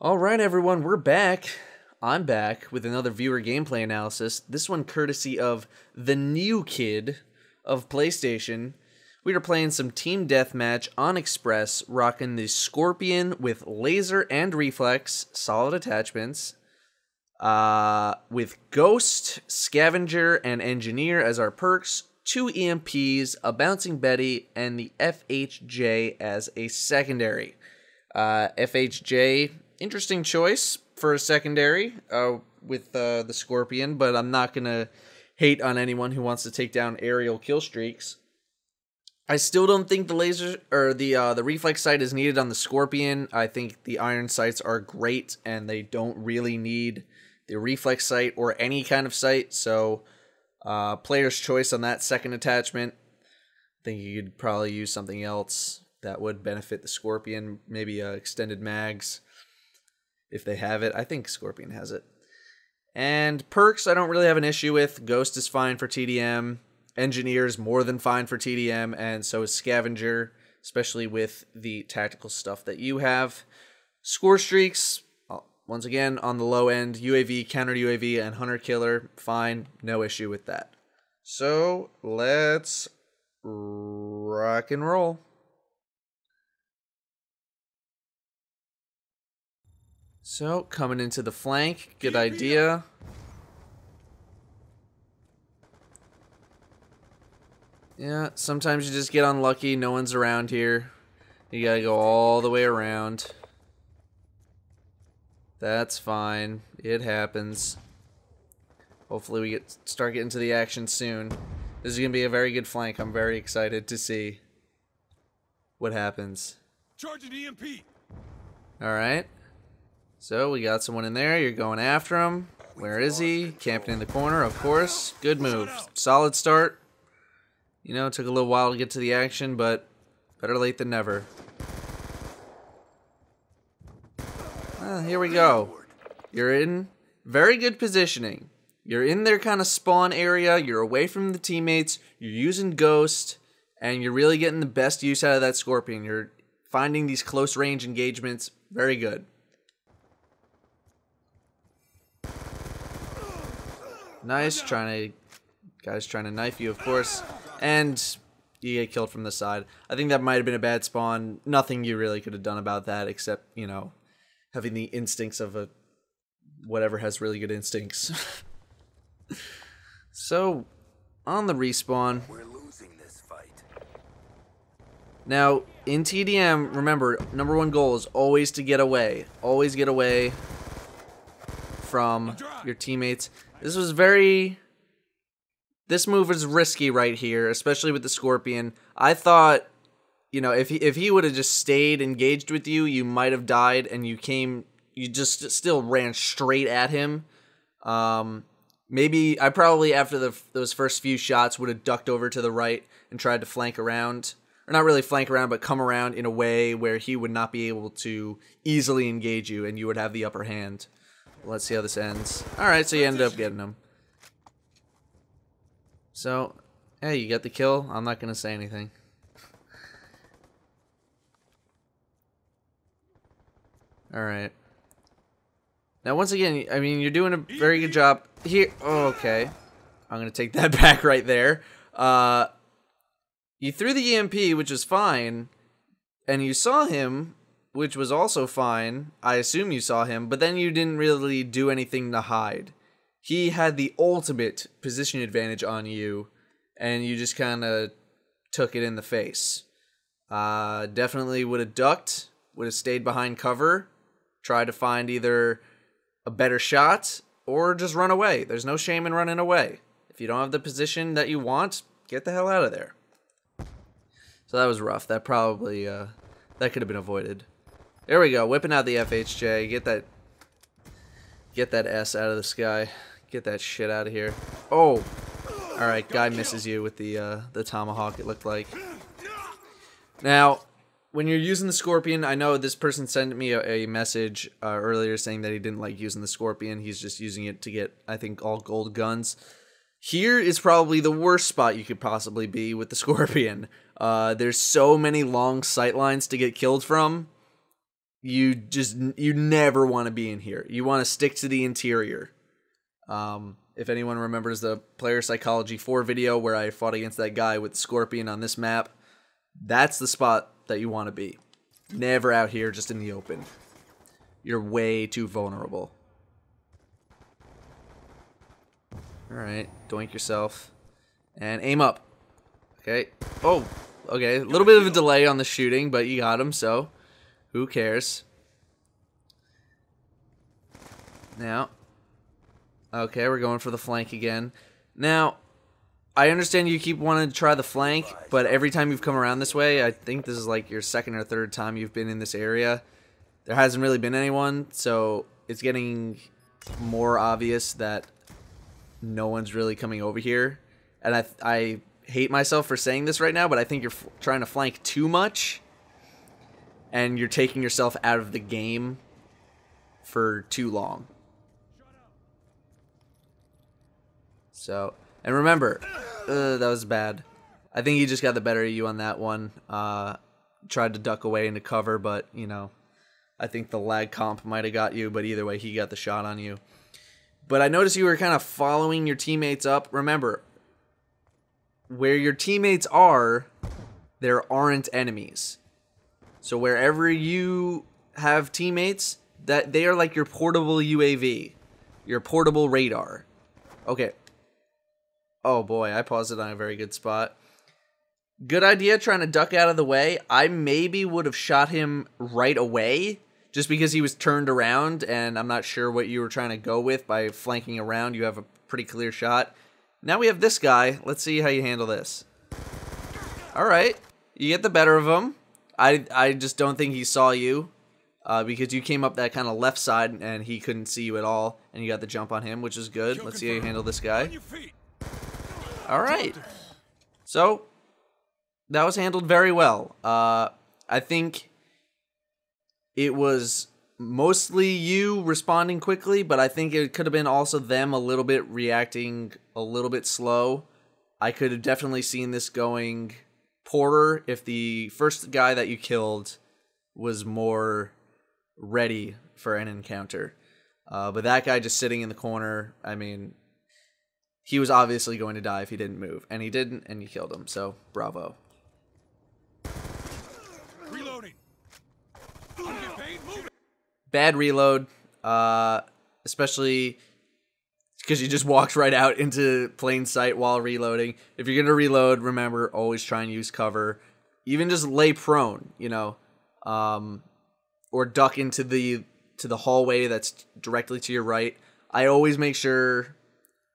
Alright everyone, we're back. I'm back with another viewer gameplay analysis. This one courtesy of the new kid of PlayStation. We are playing some Team Deathmatch on Express, rocking the Scorpion with laser and reflex, solid attachments. With Ghost, Scavenger, and Engineer as our perks, 2 EMPs, a Bouncing Betty, and the FHJ as a secondary. FHJ, interesting choice for a secondary with the Scorpion, but I'm not going to hate on anyone who wants to take down aerial kill streaks. I still don't think the laser or the reflex sight is needed on the Scorpion. I think the iron sights are great, and they don't really need the reflex sight or any kind of sight. So, player's choice on that second attachment. I think you could probably use something else that would benefit the Scorpion. Maybe extended mags, if they have it. I think Scorpion has it. And perks, I don't really have an issue with. Ghost is fine for TDM. Engineer is more than fine for TDM, and so is Scavenger, especially with the tactical stuff that you have. Score streaks, once again, on the low end. UAV, counter UAV, and hunter killer, fine. No issue with that. So, let's rock and roll. So, coming into the flank, good idea. Yeah, sometimes you just get unlucky, no one's around here. You gotta go all the way around. That's fine, it happens. Hopefully we start getting to the action soon. This is gonna be a very good flank. I'm very excited to see what happens. Charging EMP. Alright. So, we got someone in there. You're going after him. Where is he? Camping in the corner, of course. Good move. Solid start. You know, it took a little while to get to the action, but better late than never. Here we go. You're in very good positioning. You're in their kind of spawn area. You're away from the teammates. You're using Ghost, and you're really getting the best use out of that Scorpion. You're finding these close range engagements. Very good. Nice, guys trying to knife you, of course, and you get killed from the side. I think that might have been a bad spawn. Nothing you really could have done about that except, you know, having the instincts of a whatever has really good instincts. So, on the respawn. We're losing this fight. Now, in TDM, remember, #1 goal is always to get away. Always get away from your teammates. This move was risky right here, especially with the Scorpion. I thought, you know, if he would have just stayed engaged with you, you might have died, and you just still ran straight at him. Maybe I probably after those first few shots would have ducked over to the right and tried to flank around, or not really flank around, but come around in a way where he would not be able to easily engage you, and you would have the upper hand. Let's see how this ends. Alright, so you ended up getting him. So, hey, you got the kill. I'm not going to say anything. Alright. Now, once again, I mean, you're doing a very good job. Here, oh, okay. I'm going to take that back right there. You threw the EMP, which is fine, and you saw him, which was also fine. I assume you saw him, but then you didn't really do anything to hide. He had the ultimate position advantage on you, and you just kind of took it in the face. Definitely would have ducked, would have stayed behind cover, tried to find either a better shot, or just run away. There's no shame in running away. If you don't have the position that you want, get the hell out of there. So that was rough. That probably, that could have been avoided. There we go, whipping out the FHJ. Get that S out of the sky. Get that shit out of here. Oh, all right. Guy misses you with the tomahawk. It looked like. Now, when you're using the Scorpion, I know this person sent me a message earlier saying that he didn't like using the Scorpion. He's just using it to get, I think, all gold guns. Here is probably the worst spot you could possibly be with the Scorpion. There's so many long sight lines to get killed from. you never want to be in here. You want to stick to the interior. If anyone remembers the Player Psychology 4 video where I fought against that guy with the scorpion on this map, that's the spot that you want to be. Never out here just in the open. You're way too vulnerable. Alright, doink yourself. And aim up. Okay. Oh, okay. A little bit of a delay on the shooting, but you got him, so who cares? Now, okay, we're going for the flank again. Now, I understand you keep wanting to try the flank, but every time you've come around this way, I think this is like your second or third time you've been in this area, there hasn't really been anyone, so it's getting more obvious that no one's really coming over here. And I hate myself for saying this right now, but I think you're trying to flank too much, and you're taking yourself out of the game for too long. So, and remember, that was bad. I think he just got the better of you on that one. Tried to duck away into cover, but, you know, I think the lag comp might have got you, but either way, he got the shot on you. But I noticed you were kind of following your teammates up. Remember, where your teammates are, there aren't enemies. So wherever you have teammates, that they are like your portable UAV, your portable radar. Okay. Oh boy, I paused it on a very good spot. Good idea trying to duck out of the way. I maybe would have shot him right away, just because he was turned around, and I'm not sure what you were trying to go with by flanking around. You have a pretty clear shot. Now we have this guy. Let's see how you handle this. Alright, you get the better of him. I just don't think he saw you, because you came up that kind of left side, and he couldn't see you at all, and you got the jump on him, which is good. Let's see how you handle this guy. Alright, so that was handled very well. I think it was mostly you responding quickly, but I think it could have been also them a little bit reacting a little bit slow. I could have definitely seen this going poorer if the first guy that you killed was more ready for an encounter. But that guy just sitting in the corner, I mean, he was obviously going to die if he didn't move. And he didn't, and you killed him, so bravo. Bad reload, especially because you just walked right out into plain sight while reloading. If you're going to reload, remember, always try and use cover. Even just lay prone, you know, or duck into the hallway that's directly to your right. I always make sure,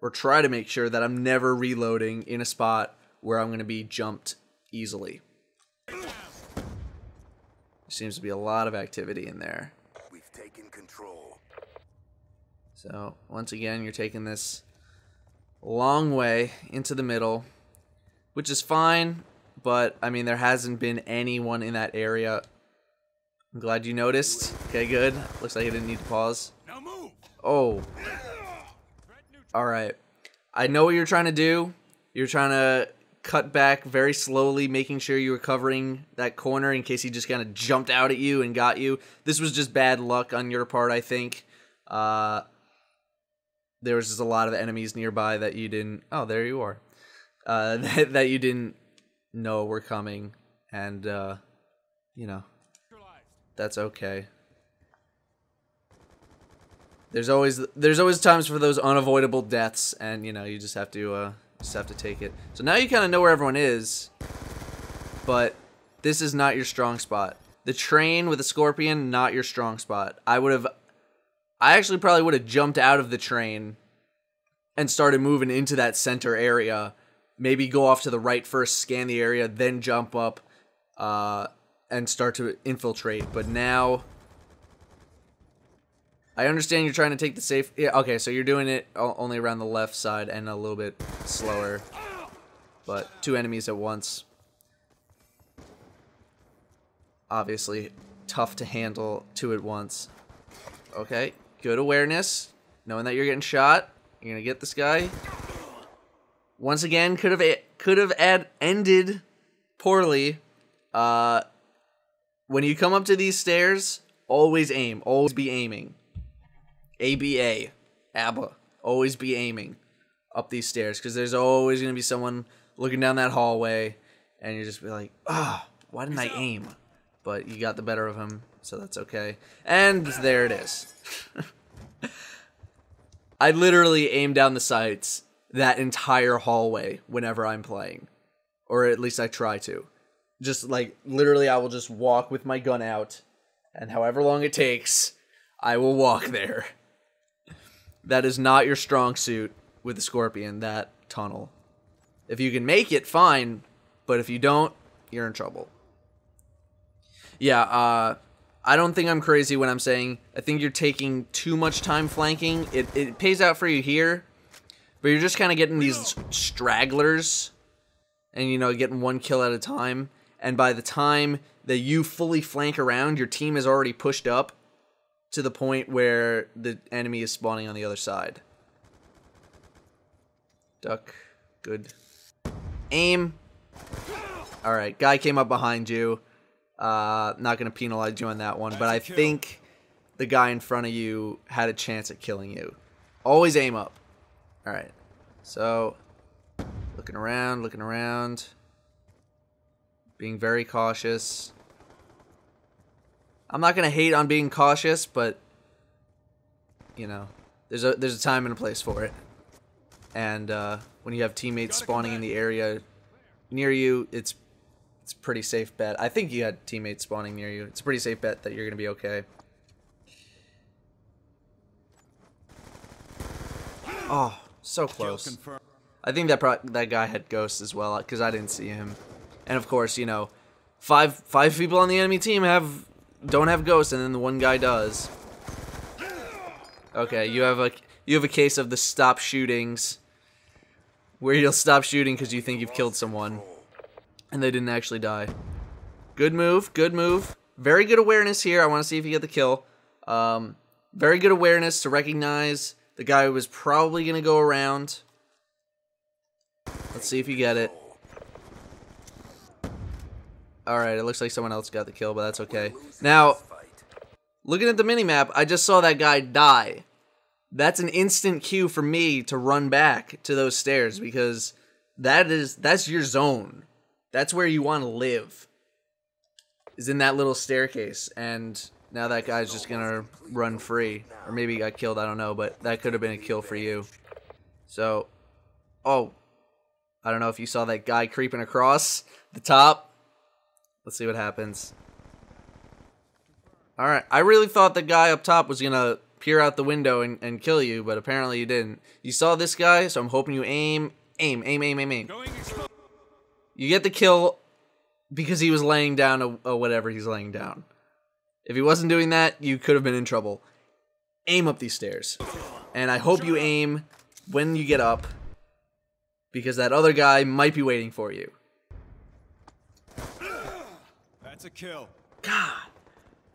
or try to make sure, that I'm never reloading in a spot where I'm going to be jumped easily. There seems to be a lot of activity in there. So, once again, you're taking this long way into the middle, which is fine, but, I mean, there hasn't been anyone in that area. I'm glad you noticed. Okay, good. Looks like I didn't need to pause. Oh. Alright. I know what you're trying to do. You're trying to cut back very slowly, making sure you were covering that corner in case he just kind of jumped out at you and got you. This was just bad luck on your part, I think. There was just a lot of enemies nearby that you didn't... Oh, there you are. That you didn't know were coming. And, you know, that's okay. There's always times for those unavoidable deaths, and, you know, you just have to take it. So now you kind of know where everyone is, but this is not your strong spot. The train with the scorpion, not your strong spot. I actually probably would have jumped out of the train and started moving into that center area. Maybe go off to the right first, scan the area, then jump up and start to infiltrate. But now, I understand you're trying to take the safe... Yeah, okay, so you're doing it only around the left side and a little bit slower. But 2 enemies at once. Obviously, tough to handle 2 at once. Okay. Good awareness, knowing that you're getting shot. You're gonna get this guy. Once again, could have ended poorly. When you come up to these stairs, Always aim. Always be aiming. ABA. ABBA. Always be aiming up these stairs, because there's always going to be someone looking down that hallway, and you just be like, why didn't I aim? But you got the better of him, so that's okay. And there it is. I literally aim down the sights that entire hallway whenever I'm playing. Or at least I try to. Just like, literally I will just walk with my gun out, and however long it takes, I will walk there. That is not your strong suit with the Scorpion, that tunnel. If you can make it, fine, but if you don't, you're in trouble. Yeah, I don't think I'm crazy when I'm saying I think you're taking too much time flanking. It pays out for you here, but you're just kind of getting these stragglers and, you know, getting one kill at a time. And by the time that you fully flank around, your team is already pushed up to the point where the enemy is spawning on the other side. Duck. Good. Aim. Alright, guy came up behind you. Not going to penalize you on that one, but I think the guy in front of you had a chance at killing you. Always aim up. Alright, so looking around, being very cautious. I'm not going to hate on being cautious, but, you know, there's a time and a place for it. And when you have teammates spawning in the area near you, it's a pretty safe bet. I think you had teammates spawning near you. It's a pretty safe bet that you're going to be okay. Oh, so close. I think that guy had ghosts as well, because I didn't see him. And of course, you know, five people on the enemy team don't have ghosts, and then the one guy does. Okay, you have a case of the stop shootings, where you'll stop shooting because you think you've killed someone, and they didn't actually die. Good move, good move. Very good awareness here. I want to see if you get the kill. Very good awareness to recognize the guy who was probably going to go around. Let's see if you get it. Alright, it looks like someone else got the kill, but that's okay. Now, looking at the minimap, I just saw that guy die. That's an instant cue for me to run back to those stairs, because that's your zone. That's where you want to live, is in that little staircase. And now that guy's just gonna run free, or maybe he got killed, I don't know, but that could have been a kill for you. So, oh, I don't know if you saw that guy creeping across the top. Let's see what happens. Alright, I really thought the guy up top was gonna peer out the window and kill you, but apparently you didn't. You saw this guy, so I'm hoping you aim. Aim. You get the kill because he was laying down a whatever he's laying down. If he wasn't doing that, you could have been in trouble. Aim up these stairs. And I hope you aim when you get up, because that other guy might be waiting for you. That's a kill. God,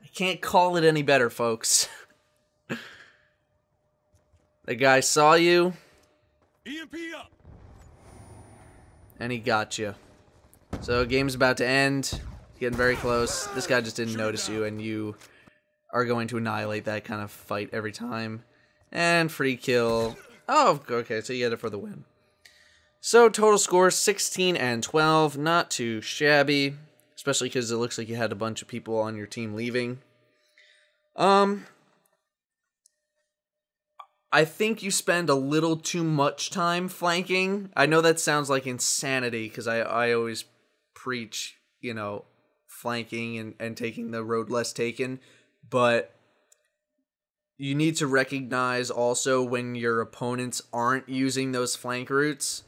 I can't call it any better, folks. The guy saw you, EMP up. and he got you. So game's about to end. Getting very close. This guy just didn't notice you, and you are going to annihilate that kind of fight every time. And free kill. Oh, okay, so you get it for the win. So total score 16 and 12. Not too shabby, especially because it looks like you had a bunch of people on your team leaving. I think you spend a little too much time flanking. I know that sounds like insanity, because I always preach, you know, flanking and taking the road less taken, but you need to recognize also when your opponents aren't using those flank routes.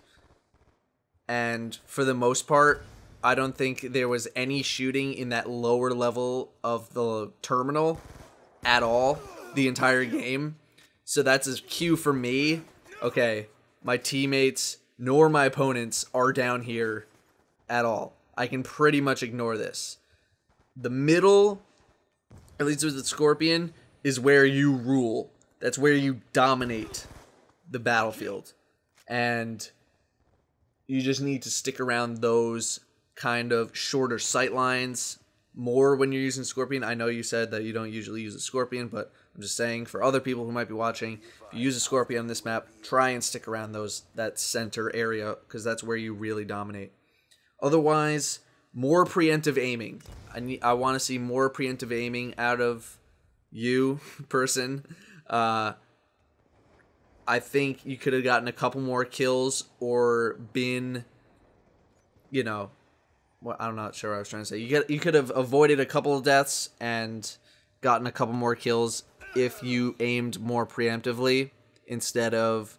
And for the most part, I don't think there was any shooting in that lower level of the terminal at all the entire game. So that's a cue for me. Okay, my teammates nor my opponents are down here at all. I can pretty much ignore this. The middle, at least with the Scorpion, is where you rule. That's where you dominate the battlefield. And you just need to stick around those kind of shorter sight lines, more when you're using Scorpion. I know you said that you don't usually use a Scorpion, but I'm just saying for other people who might be watching, if you use a Scorpion on this map, try and stick around that center area, because that's where you really dominate. Otherwise, more preemptive aiming. I want to see more preemptive aiming out of you, person. I think you could have gotten a couple more kills or been, you know, well, I'm not sure what I was trying to say. You could have avoided a couple of deaths and gotten a couple more kills if you aimed more preemptively instead of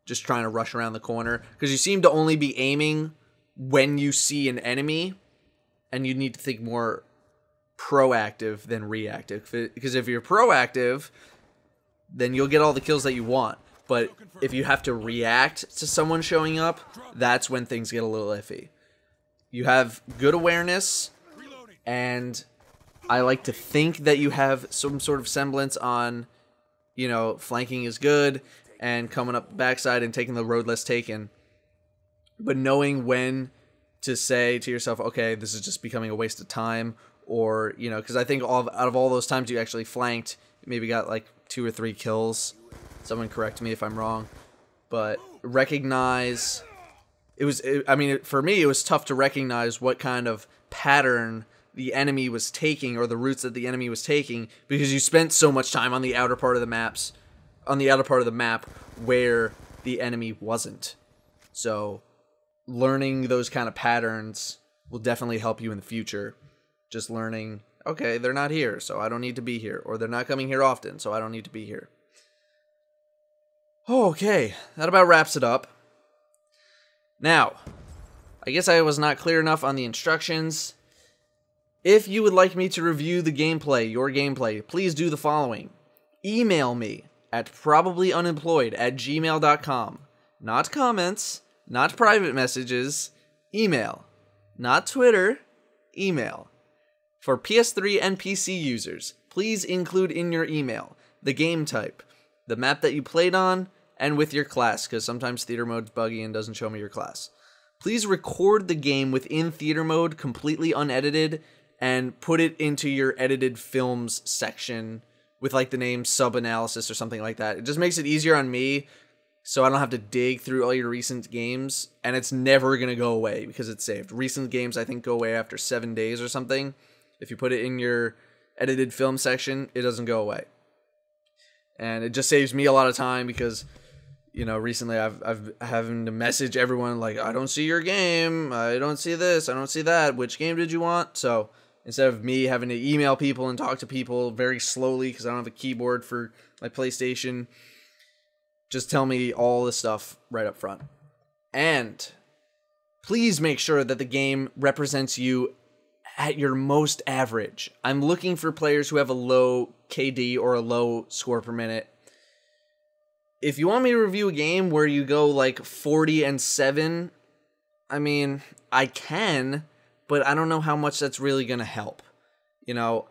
just trying to rush around the corner. Because you seem to only be aiming when you see an enemy, and you need to think more proactive than reactive. Because if you're proactive, then you'll get all the kills that you want. But if you have to react to someone showing up, that's when things get a little iffy. You have good awareness, and I like to think that you have some sort of semblance on, you know, flanking is good, and coming up the backside and taking the road less taken. But knowing when to say to yourself, okay, this is just becoming a waste of time, or, you know, because I think out of all those times you actually flanked, you maybe got like 2 or 3 kills. Someone correct me if I'm wrong. But recognize... for me, it was tough to recognize what kind of pattern the enemy was taking, or the routes that the enemy was taking, because you spent so much time on the outer part of the map where the enemy wasn't. So learning those kind of patterns will definitely help you in the future. Just learning, okay, they're not here, so I don't need to be here, or they're not coming here often, so I don't need to be here. Okay, that about wraps it up. Now, I guess I was not clear enough on the instructions. If you would like me to review the gameplay, your gameplay, please do the following. Email me at probablyunemployed@gmail.com. Not comments, not private messages, email. Not Twitter, email. For PS3 and PC users, please include in your email the game type, the map that you played on, and with your class, because sometimes theater mode's buggy and doesn't show me your class. Please record the game within theater mode, completely unedited, and put it into your edited films section with like the name sub-analysis or something like that. It just makes it easier on me, so I don't have to dig through all your recent games, and it's never going to go away because it's saved. Recent games, I think, go away after 7 days or something. If you put it in your edited film section, it doesn't go away. And it just saves me a lot of time because, you know, recently I've having to message everyone like, I don't see your game, I don't see this, I don't see that, which game did you want? So instead of me having to email people and talk to people very slowly because I don't have a keyboard for my PlayStation, just tell me all this stuff right up front. And please make sure that the game represents you at your most average. I'm looking for players who have a low KD or a low score per minute. If you want me to review a game where you go like 40-7, I mean, I can, but I don't know how much that's really going to help. You know,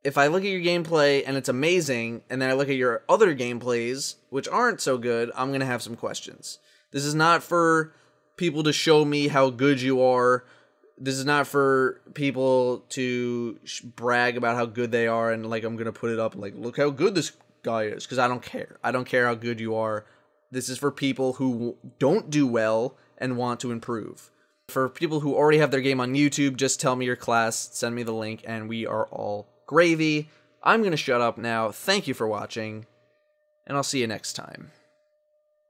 if I look at your gameplay and it's amazing, and then I look at your other gameplays, which aren't so good, I'm going to have some questions. This is not for people to show me how good you are. This is not for people to brag about how good they are and like I'm going to put it up like, look how good this guy is, because I don't care. I don't care how good you are. This is for people who don't do well and want to improve. For people who already have their game on YouTube, just tell me your class, send me the link, and we are all gravy. I'm going to shut up now. Thank you for watching, and I'll see you next time.